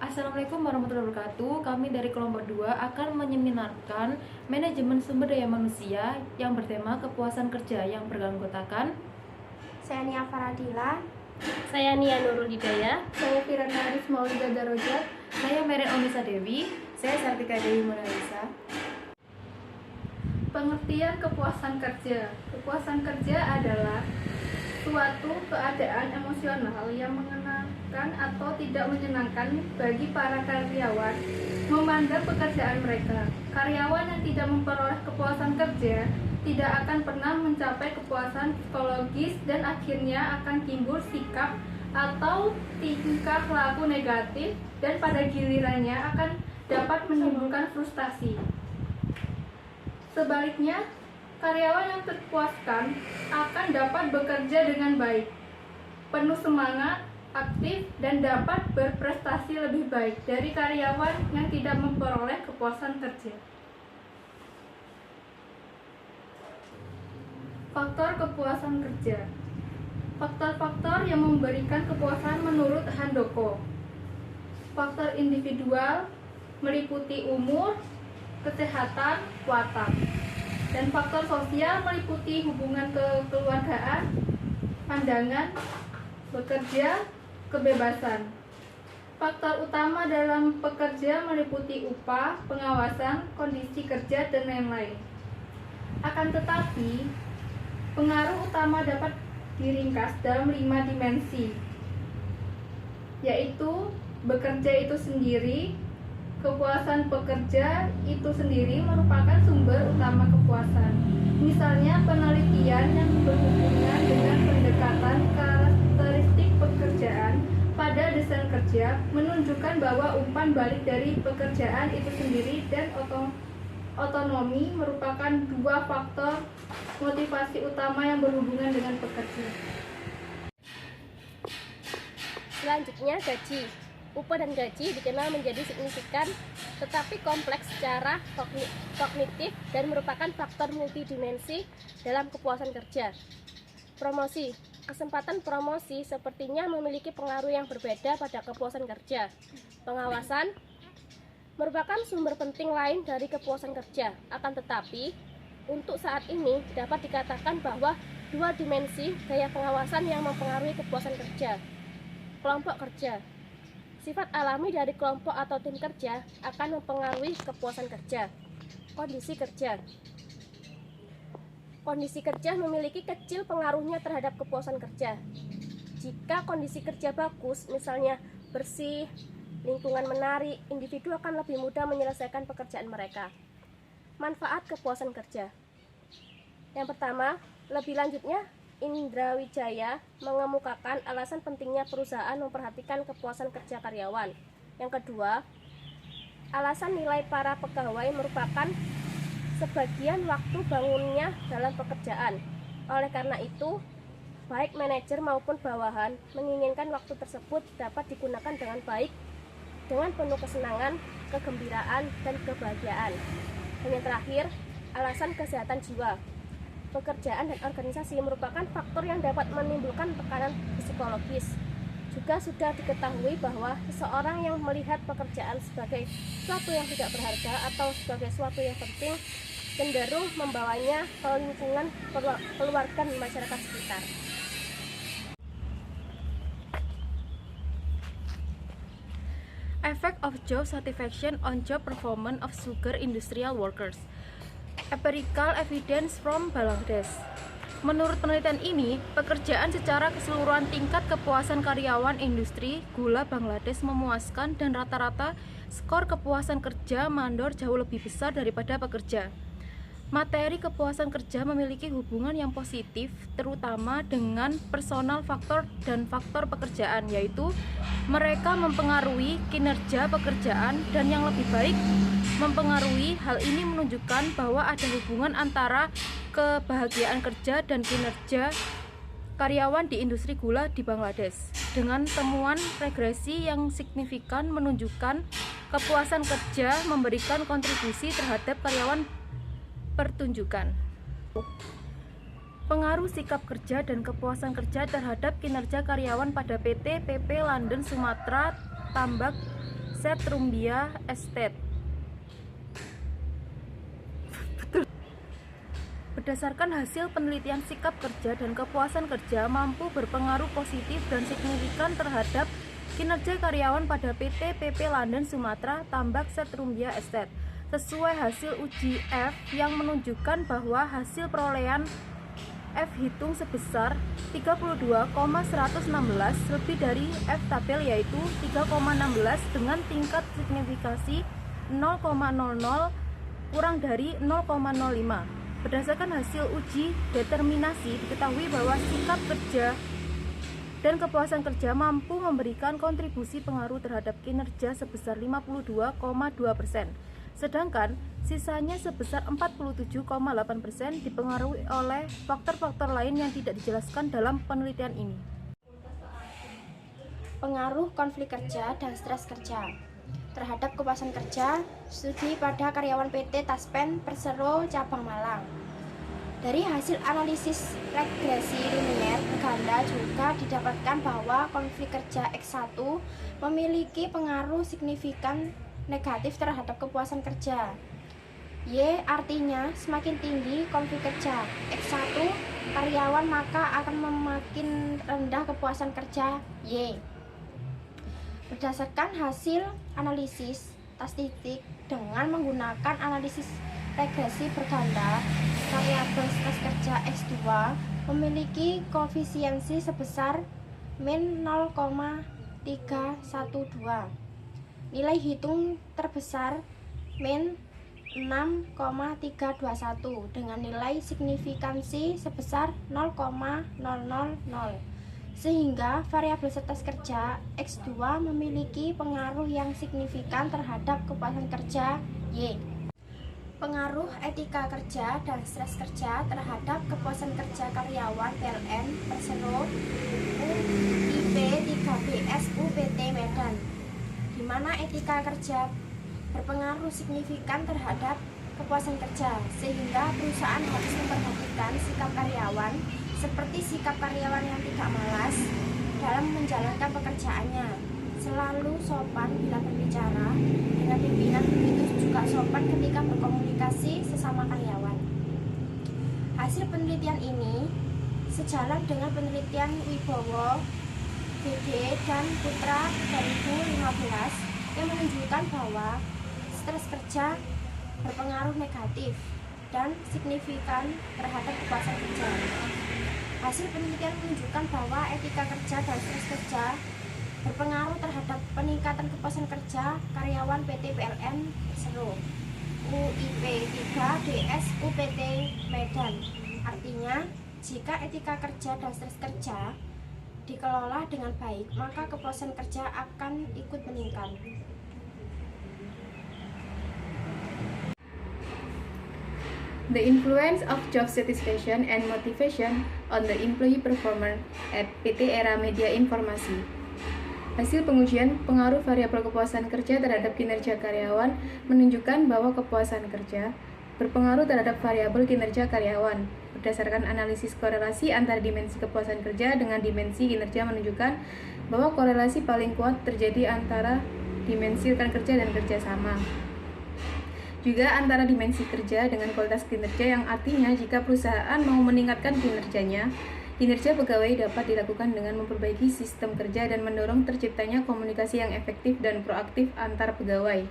Assalamualaikum warahmatullahi wabarakatuh. Kami dari kelompok 2 akan menyeminarkan manajemen sumber daya manusia yang bertema kepuasan kerja yang beranggotakan Saya Nia Faradila. Saya Nia Nurul Hidayah. Saya Firana Arif Maulida Darojat. Saya Meren Onisa Dewi. Saya Sartika Dewi Monalisa. Pengertian kepuasan kerja. Kepuasan kerja adalah suatu keadaan emosional yang menyenangkan atau tidak menyenangkan bagi para karyawan memandang pekerjaan mereka. Karyawan yang tidak memperoleh kepuasan kerja tidak akan pernah mencapai kepuasan psikologis dan akhirnya akan timbul sikap atau tingkah laku negatif dan pada gilirannya akan dapat menimbulkan frustasi. Sebaliknya, karyawan yang terpuaskan akan dapat bekerja dengan baik, penuh semangat, aktif, dan dapat berprestasi lebih baik dari karyawan yang tidak memperoleh kepuasan kerja. Faktor kepuasan kerja. Faktor-faktor yang memberikan kepuasan menurut Handoko. Faktor individual meliputi umur, kesehatan, watak. Dan faktor sosial meliputi hubungan kekeluargaan, pandangan, bekerja, kebebasan. Faktor utama dalam pekerja meliputi upah, pengawasan, kondisi kerja, dan lain-lain. Akan tetapi, pengaruh utama dapat diringkas dalam 5 dimensi, yaitu bekerja itu sendiri, kepuasan pekerja itu sendiri merupakan sumber utama kepuasan. Misalnya penelitian yang berhubungan dengan pendekatan karakteristik pekerjaan pada desain kerja menunjukkan bahwa umpan balik dari pekerjaan itu sendiri dan otonomi merupakan 2 faktor motivasi utama yang berhubungan dengan pekerja. Selanjutnya, gaji. Upah dan gaji dikenal menjadi signifikan tetapi kompleks secara kognitif dan merupakan faktor multidimensi dalam kepuasan kerja. Promosi. Kesempatan promosi sepertinya memiliki pengaruh yang berbeda pada kepuasan kerja. Pengawasan merupakan sumber penting lain dari kepuasan kerja. Akan tetapi, untuk saat ini dapat dikatakan bahwa 2 dimensi gaya pengawasan yang mempengaruhi kepuasan kerja. Kelompok kerja. Sifat alami dari kelompok atau tim kerja akan mempengaruhi kepuasan kerja. Kondisi kerja. Kondisi kerja memiliki kecil pengaruhnya terhadap kepuasan kerja. Jika kondisi kerja bagus, misalnya bersih, lingkungan menarik, individu akan lebih mudah menyelesaikan pekerjaan mereka. Manfaat kepuasan kerja. Yang pertama, lebih lanjutnya, Indra Wijaya mengemukakan alasan pentingnya perusahaan memperhatikan kepuasan kerja karyawan. Yang kedua, alasan nilai para pegawai merupakan sebagian waktu bangunnya dalam pekerjaan. Oleh karena itu, baik manajer maupun bawahan menginginkan waktu tersebut dapat digunakan dengan baik, dengan penuh kesenangan, kegembiraan, dan kebahagiaan. Dan yang terakhir, alasan kesehatan jiwa. Pekerjaan dan organisasi merupakan faktor yang dapat menimbulkan tekanan psikologis. Juga sudah diketahui bahwa seseorang yang melihat pekerjaan sebagai sesuatu yang tidak berharga atau sebagai sesuatu yang penting cenderung membawanya ke lingkungan keluarga dan masyarakat sekitar. Effect of job satisfaction on job performance of sugar industrial workers. Empirical evidence from Bangladesh. Menurut penelitian ini, pekerjaan secara keseluruhan tingkat kepuasan karyawan industri gula Bangladesh memuaskan dan rata-rata skor kepuasan kerja mandor jauh lebih besar daripada pekerja. Materi kepuasan kerja memiliki hubungan yang positif terutama dengan personal faktor dan faktor pekerjaan, yaitu mereka mempengaruhi kinerja pekerjaan dan yang lebih baik mempengaruhi. Hal ini menunjukkan bahwa ada hubungan antara kebahagiaan kerja dan kinerja karyawan di industri gula di Bangladesh. Dengan temuan regresi yang signifikan menunjukkan kepuasan kerja memberikan kontribusi terhadap karyawan pertunjukan. Pengaruh sikap kerja dan kepuasan kerja terhadap kinerja karyawan pada PT PP London Sumatera Tambak Setrumbia Estate. Berdasarkan hasil penelitian sikap kerja dan kepuasan kerja mampu berpengaruh positif dan signifikan terhadap kinerja karyawan pada PT PP London Sumatera Tambak Setrumbia Estate sesuai hasil uji F yang menunjukkan bahwa hasil perolehan F hitung sebesar 32,116 lebih dari F tabel yaitu 3,16 dengan tingkat signifikasi 0,00 kurang dari 0,05. Berdasarkan hasil uji determinasi diketahui bahwa sikap kerja dan kepuasan kerja mampu memberikan kontribusi pengaruh terhadap kinerja sebesar 52,2%, sedangkan sisanya sebesar 47,8% dipengaruhi oleh faktor-faktor lain yang tidak dijelaskan dalam penelitian ini. Pengaruh konflik kerja dan stres kerja terhadap kepuasan kerja, studi pada karyawan PT Taspen Persero Cabang Malang. Dari hasil analisis regresi linier ganda juga didapatkan bahwa konflik kerja X1 memiliki pengaruh signifikan negatif terhadap kepuasan kerja. Y artinya semakin tinggi konflik kerja X1 karyawan maka akan semakin rendah kepuasan kerja Y. Berdasarkan hasil analisis statistik dengan menggunakan analisis regresi berganda, variabel stres kerja X2 memiliki koefisiensi sebesar min 0,312. Nilai hitung terbesar min 6,321 dengan nilai signifikansi sebesar 0,000. Sehingga variabel stres kerja X2 memiliki pengaruh yang signifikan terhadap kepuasan kerja Y. Pengaruh etika kerja dan stres kerja terhadap kepuasan kerja karyawan PLN Persero UIP 3BS UPT Medan, di mana etika kerja berpengaruh signifikan terhadap kepuasan kerja, sehingga perusahaan harus memperhatikan sikap karyawan seperti sikap karyawan yang tidak malas dalam menjalankan pekerjaannya, selalu sopan bila berbicara dengan pimpinan, begitu juga sopan ketika berkomunikasi sesama karyawan. Hasil penelitian ini sejalan dengan penelitian Wibowo, BD, dan Putra 2015 yang menunjukkan bahwa stres kerja berpengaruh negatif dan signifikan terhadap kepuasan kerja. Hasil penelitian menunjukkan bahwa etika kerja dan stres kerja berpengaruh terhadap peningkatan kepuasan kerja karyawan PT PLN Persero UIP 3DS UPT Medan. Artinya, jika etika kerja dan stres kerja dikelola dengan baik, maka kepuasan kerja akan ikut meningkat. The influence of job satisfaction and motivation on the employee performance at PT Era Media Informasi. Hasil pengujian pengaruh variabel kepuasan kerja terhadap kinerja karyawan menunjukkan bahwa kepuasan kerja berpengaruh terhadap variabel kinerja karyawan. Berdasarkan analisis korelasi antara dimensi kepuasan kerja dengan dimensi kinerja menunjukkan bahwa korelasi paling kuat terjadi antara dimensi rekan kerja dan kerja sama. Juga antara dimensi kerja dengan kualitas kinerja, yang artinya jika perusahaan mau meningkatkan kinerjanya, kinerja pegawai dapat dilakukan dengan memperbaiki sistem kerja dan mendorong terciptanya komunikasi yang efektif dan proaktif antar pegawai.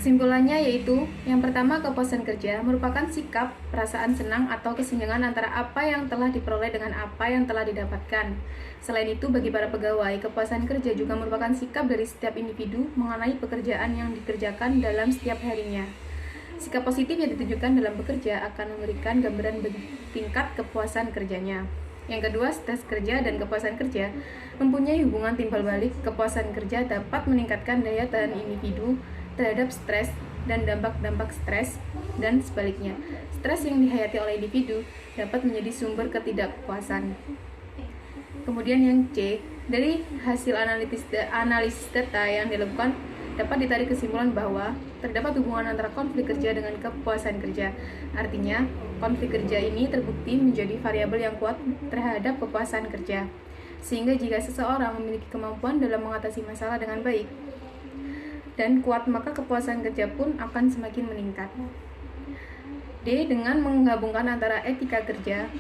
Kesimpulannya yaitu, yang pertama, kepuasan kerja merupakan sikap, perasaan senang atau kesenjangan antara apa yang telah diperoleh dengan apa yang telah didapatkan. Selain itu, bagi para pegawai, kepuasan kerja juga merupakan sikap dari setiap individu mengenai pekerjaan yang dikerjakan dalam setiap harinya. Sikap positif yang ditujukan dalam bekerja akan memberikan gambaran tingkat kepuasan kerjanya. Yang kedua, stres kerja dan kepuasan kerja mempunyai hubungan timbal balik. Kepuasan kerja dapat meningkatkan daya tahan individu terhadap stres dan dampak-dampak stres, dan sebaliknya, stres yang dihayati oleh individu dapat menjadi sumber ketidakpuasan. Kemudian yang C, dari hasil analisis data yang dilakukan dapat ditarik kesimpulan bahwa terdapat hubungan antara konflik kerja dengan kepuasan kerja. Artinya, konflik kerja ini terbukti menjadi variabel yang kuat terhadap kepuasan kerja. sehingga jika seseorang memiliki kemampuan dalam mengatasi masalah dengan baik dan kuat, maka kepuasan kerja pun akan semakin meningkat. D. Dengan menggabungkan antara etika kerja,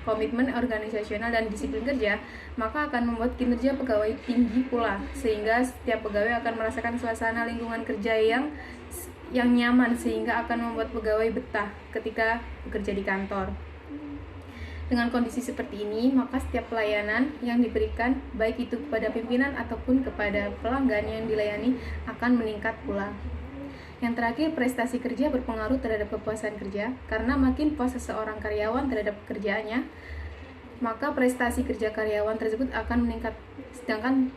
komitmen organisasional, dan disiplin kerja, maka akan membuat kinerja pegawai tinggi pula, sehingga setiap pegawai akan merasakan suasana lingkungan kerja yang nyaman, sehingga akan membuat pegawai betah ketika bekerja di kantor. Dengan kondisi seperti ini, maka setiap pelayanan yang diberikan, baik itu kepada pimpinan ataupun kepada pelanggan yang dilayani, akan meningkat pula. Yang terakhir, prestasi kerja berpengaruh terhadap kepuasan kerja, karena makin puas seseorang karyawan terhadap pekerjaannya, maka prestasi kerja karyawan tersebut akan meningkat. Sedangkan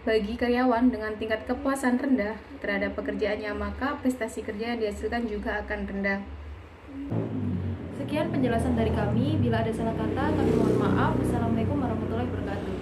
bagi karyawan dengan tingkat kepuasan rendah terhadap pekerjaannya, maka prestasi kerja yang dihasilkan juga akan rendah. Sekian penjelasan dari kami. Bila ada salah kata, kami mohon maaf. Wassalamualaikum warahmatullahi wabarakatuh.